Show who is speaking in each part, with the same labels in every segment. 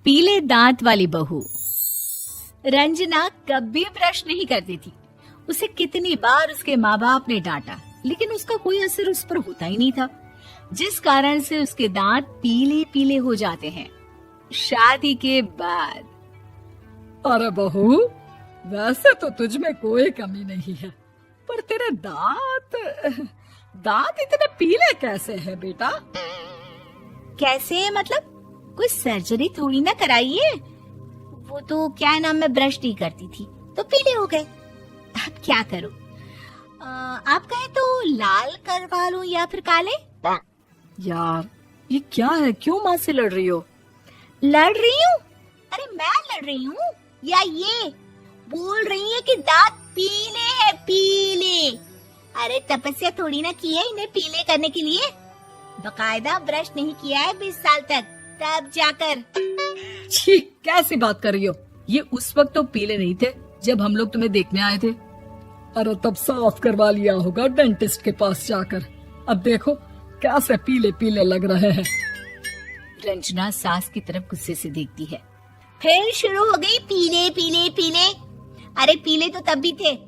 Speaker 1: पीले दांत वाली बहू। रंजना कभी ब्रश नहीं करती थी। उसे कितनी बार उसके माँ बाप ने डांटा, लेकिन उसका कोई असर उस पर होता ही नहीं था, जिस कारण से उसके दांत पीले पीले हो जाते हैं। शादी के बाद
Speaker 2: अरे बहू, वैसे तो तुझ में कोई कमी नहीं है, पर तेरे दांत इतने पीले कैसे हैं बेटा?
Speaker 1: कैसे मतलब? कोई सर्जरी थोड़ी ना कराइए। वो तो क्या नाम, मैं ब्रश नहीं करती थी तो पीले हो गए। अब क्या करूं? आप कहें तो लाल करवा लूं या फिर काले?
Speaker 2: यार ये क्या है, क्यों माँ से लड़ रही हो?
Speaker 1: लड़ रही हूँ? अरे मैं लड़ रही हूँ या ये बोल रही है कि दांत पीले हैं, पीले। अरे तपस्या थोड़ी ना की है इन्हें पीले करने के लिए। बकायदा ब्रश नहीं किया है 20 साल तक, तब जाकर।
Speaker 2: छी, कैसी बात कर रही हो? ये उस वक्त तो पीले नहीं थे जब हम लोग तुम्हें देखने आए थे। अरे तब साफ करवा लिया होगा डेंटिस्ट के पास जाकर। अब देखो कैसे पीले पीले लग रहे हैं।
Speaker 1: रंजना सास की तरफ गुस्से से देखती है। फिर शुरू हो गई पीले पीले पीले। अरे पीले तो तब भी थे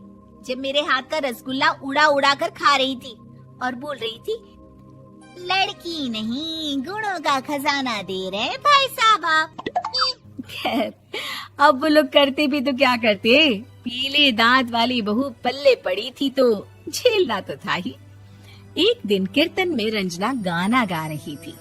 Speaker 1: जब मेरे हाथ का रसगुल्ला उड़ा उड़ा कर खा रही थी और बोल रही थी, लड़की नहीं गुणों का खजाना दे रहे भाई साहब आप। खैर, अब वो लोग करते भी तो क्या करते, पीले दांत वाली बहू पल्ले पड़ी थी तो झेलना तो था ही। एक दिन कीर्तन में रंजना गाना गा रही थी।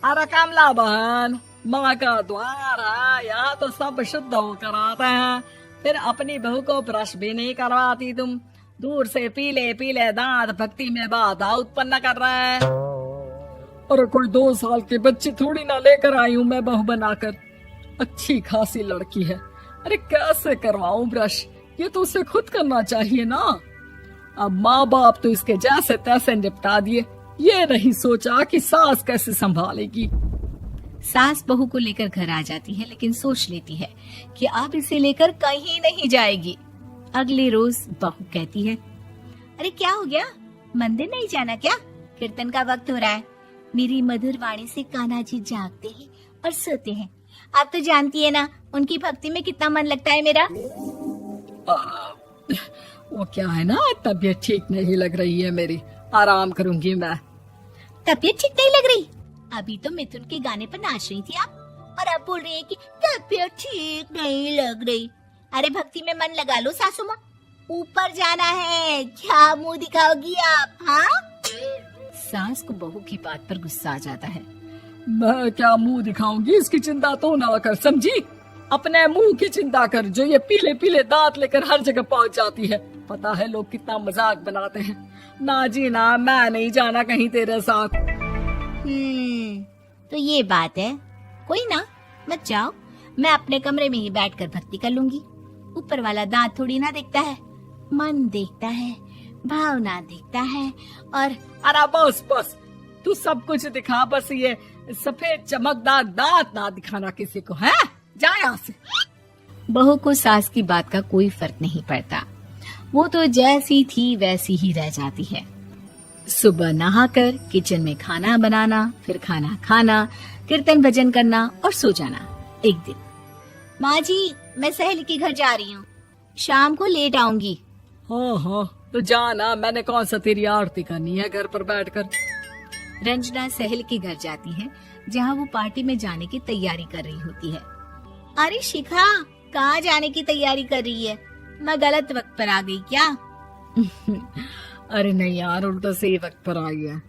Speaker 2: अरे कमला बहन, माँ का द्वार है, यहाँ तो सब शुद्ध होकर आते हैं, फिर अपनी बहू को ब्रश भी नहीं करवाती तुम। दूर से पीले पीले दांत भक्ति में बाधा उत्पन्न कर रहे हैं। अरे कोई 2 साल के बच्ची थोड़ी ना लेकर आई हूँ मैं बहू बनाकर। अच्छी खासी लड़की है, अरे कैसे करवाऊं ब्रश? ये तो उसे खुद करना चाहिए ना। अब माँ बाप तो इसके जैसे तैसे निपटा दिए, ये नहीं सोचा कि सास कैसे संभालेगी।
Speaker 1: सास बहू को लेकर घर आ जाती है, लेकिन सोच लेती है कि अब इसे लेकर कहीं नहीं जाएगी। अगले रोज बहू कहती है, अरे क्या हो गया, मंदिर नहीं जाना क्या? कीर्तन का वक्त हो रहा है। मेरी मधुर वाणी से कान्हा जी जागते हैं और सोते हैं। आप तो जानती है ना उनकी भक्ति में कितना मन लगता है मेरा।
Speaker 2: वो क्या है ना, तबीयत ठीक नहीं लग रही है मेरी, आराम करूंगी मैं।
Speaker 1: तबीयत ठीक नहीं लग रही? अभी तो मिथुन के गाने पर नाच रही थी आप, और अब बोल रही है कि तबीयत ठीक नहीं लग रही। अरे भक्ति में मन लगा लो सासू माँ, ऊपर जाना है, क्या मुंह दिखाओगी आप? हाँ? सास को बहू की बात पर गुस्सा आ जाता है।
Speaker 2: मैं क्या मुंह दिखाऊंगी, इसकी चिंता तो ना कर, समझी? अपने मुंह की चिंता कर, जो ये पीले पीले दांत लेकर हर जगह पहुंच जाती है। पता है लोग कितना मजाक बनाते हैं। ना जी ना, मैं नहीं जाना कहीं तेरे साथ।
Speaker 1: तो ये बात है, कोई ना, मत जाओ, मैं अपने कमरे में ही बैठकर भक्ति कर लूंगी। ऊपर वाला दांत थोड़ी ना देखता है, मन देखता है, भावना देखता है। और
Speaker 2: अरे बस बस, तू सब कुछ दिखा, बस ये सफेद चमकदार दांत ना दिखाना किसी को, है? जा यहाँ से।
Speaker 1: बहू को सास की बात का कोई फर्क नहीं पड़ता, वो तो जैसी थी वैसी ही रह जाती है। सुबह नहाकर किचन में खाना बनाना, फिर खाना खाना, कीर्तन भजन करना और सो जाना। एक दिन, माँ जी मैं सहेली के घर जा रही हूँ, शाम को लेट आऊंगी।
Speaker 2: हाँ हाँ तो जाना, मैंने कौन सा तेरी आरती करनी है घर पर बैठकर।
Speaker 1: रंजना सहेली के घर जाती है, जहाँ वो पार्टी में जाने की तैयारी कर रही होती है। अरे शिखा, कहाँ जाने की तैयारी कर रही है? मैं गलत वक्त पर आ गई क्या?
Speaker 2: अरे नहीं यार, उल्टा सही वक्त पर आ गया।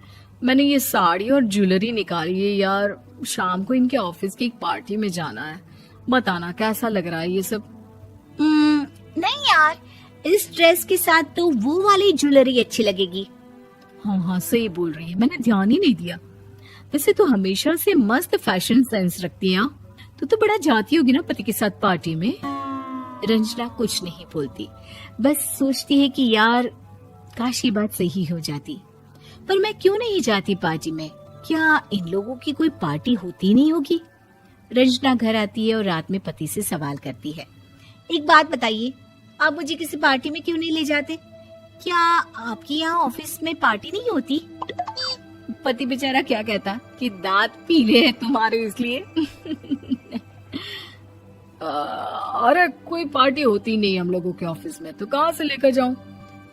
Speaker 2: मैंने ये साड़ी और ज्वेलरी निकाली है यार, शाम को इनके ऑफिस की एक पार्टी में जाना है। बताना कैसा लग रहा है ये सब?
Speaker 1: नहीं यार, इस ड्रेस के साथ तो वो वाली ज्वेलरी अच्छी लगेगी।
Speaker 2: हाँ हाँ सही बोल रही है, मैंने ध्यान ही नहीं दिया। वैसे तो हमेशा से मस्त फैशन सेंस रखती है। तो बड़ा जाती होगी ना पति के साथ पार्टी में।
Speaker 1: रंजना कुछ नहीं बोलती, बस सोचती है कि यार काश ये बात सही हो जाती, पर मैं क्यों नहीं जाती पार्टी में? क्या इन लोगों की कोई पार्टी होती नहीं होगी? रंजना घर आती है और रात में पति से सवाल करती है, एक बात बताइए, आप मुझे किसी पार्टी में क्यों नहीं ले जाते? क्या आपकी यहाँ ऑफिस में पार्टी नहीं होती? पति बेचारा क्या कहता कि दांत पीले हैं तुम्हारे इसलिए।
Speaker 2: अरे कोई पार्टी होती नहीं हम लोगों के ऑफिस में, तो कहाँ से लेकर जाऊं?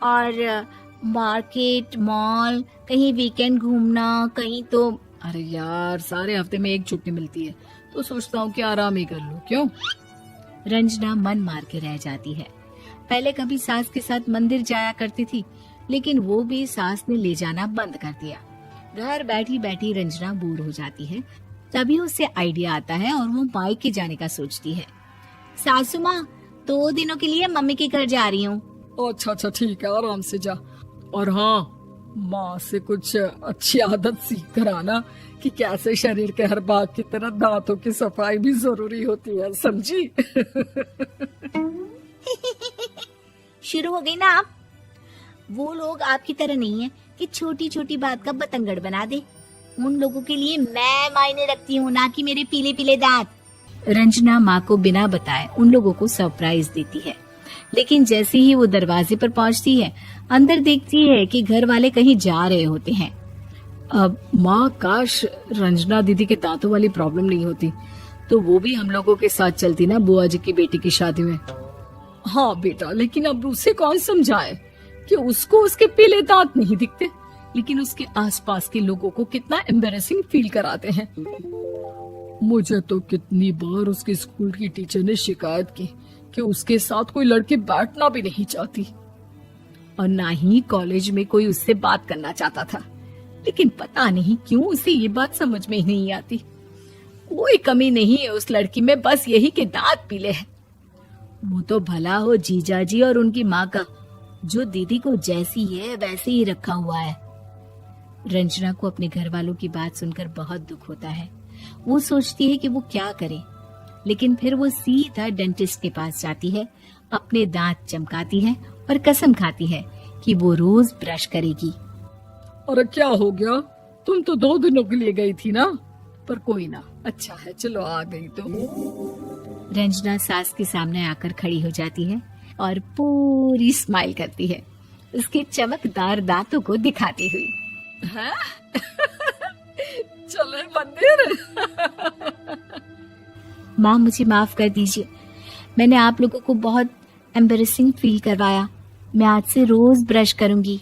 Speaker 1: और मार्केट, मॉल, कहीं वीकेंड घूमना, कहीं तो।
Speaker 2: अरे यार, सारे हफ्ते में एक छुट्टी मिलती है, तो सोचता हूँ कि आराम ही कर लूं। क्यों?
Speaker 1: रंजना मन मार के रह जाती है। पहले कभी सास के साथ मंदिर जाया करती थी, लेकिन वो भी सास ने ले जाना बंद कर दिया। घर बैठी बैठी रंजना बोर हो जाती है। तभी उसे आइडिया आता है और वो मायके जाने का सोचती है। सासू माँ, 2 दिनों के लिए मम्मी के घर जा रही हूँ।
Speaker 2: अच्छा अच्छा ठीक है, आराम से जा। और हाँ, माँ से कुछ अच्छी आदत सीख कर आना कि कैसे शरीर के हर भाग की तरह दांतों की सफाई भी जरूरी होती है, समझी?
Speaker 1: शुरू हो गई ना आप। वो लोग आपकी तरह नहीं है कि छोटी छोटी बात का बतंगड़ बना दे। उन लोगों के लिए मैं मायने रखती हूँ, ना कि मेरे पीले पीले दांत। रंजना माँ को बिना बताए उन लोगों को सरप्राइज देती है, लेकिन जैसे ही वो दरवाजे पर पहुंचती है, अंदर देखती है कि घर वाले कहीं जा रहे होते हैं।
Speaker 2: अब माँ, काश रंजना दीदी के दांतों वाली प्रॉब्लम नहीं होती, तो वो भी हम लोगों के साथ चलती ना बुआ जी की बेटी की शादी में। हाँ बेटा, लेकिन अब उसे कौन समझाए कि उसको उसके पीले दांत नहीं दिखते, लेकिन उसके आसपास के लोगों को कितना एम्बैरेसिंग फील कराते हैं। मुझे तो कितनी बार उसके स्कूल की टीचर ने शिकायत की कि उसके साथ कोई लड़की बैठना भी नहीं चाहती, और ना ही कॉलेज में कोई उससे बात करना चाहता था। लेकिन पता नहीं क्यों उसे ये बात समझ में ही नहीं आती। कोई कमी नहीं है उस लड़की में, बस यही कि दांत पीले हैं। वो तो भला हो जीजा जी और उनकी माँ का, जो दीदी को जैसी है वैसे ही रखा हुआ है। रंजना को अपने घर वालों की बात सुनकर बहुत दुख होता है। वो सोचती है कि वो क्या करे, लेकिन फिर वो सीधा डेंटिस्ट के पास जाती है, अपने दांत चमकाती है और कसम खाती है कि वो रोज ब्रश करेगी। अरे क्या हो गया? तुम तो 2 दिनों के लिए गई थी ना, पर कोई ना, अच्छा है, चलो आ गई तो।
Speaker 1: रंजना सास के सामने आकर खड़ी हो जाती है और पूरी स्माइल करती है, उसके चमकदार दांतों को दिखाती हुई।
Speaker 2: हैं? चले मंदिर।
Speaker 1: माँ, मुझे माफ कर दीजिए, मैंने आप लोगों को बहुत एम्बैरेसिंग फील करवाया। मैं आज से रोज ब्रश करूंगी।